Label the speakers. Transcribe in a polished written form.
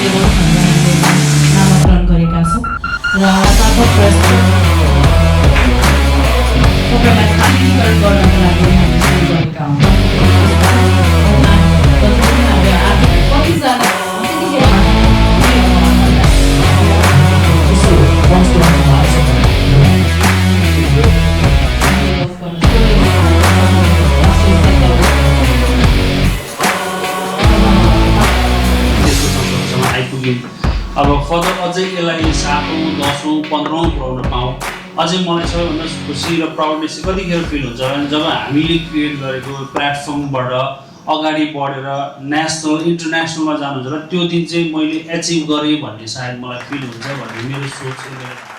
Speaker 1: Award भनेर हामीले नामाकरण गरेका छौँ र साथै तपाईँलाई स्थानीयकरण गर्नका लागि हामी सुरु गरेका हौँ। कतिजना
Speaker 2: अब फर्दर अझै यसलाई 7औं 10औं 15औं पुऱ्याउन पाऊँ अझै मलाई सबैभन्दा खुसी र प्राउडनेस कतिखेर फिल हुन्छ भने जब हामीले क्रिएट गरेको प्लेटफर्मबाट अगाडि बढेर नेसनल इन्टरनेसनलमा जानु हुन्छ र त्यो दिन चाहिँ मैले एचिभ गरेँ भन्ने सायद मलाई फिल हुन्छ भन्ने मेरो सोच छ।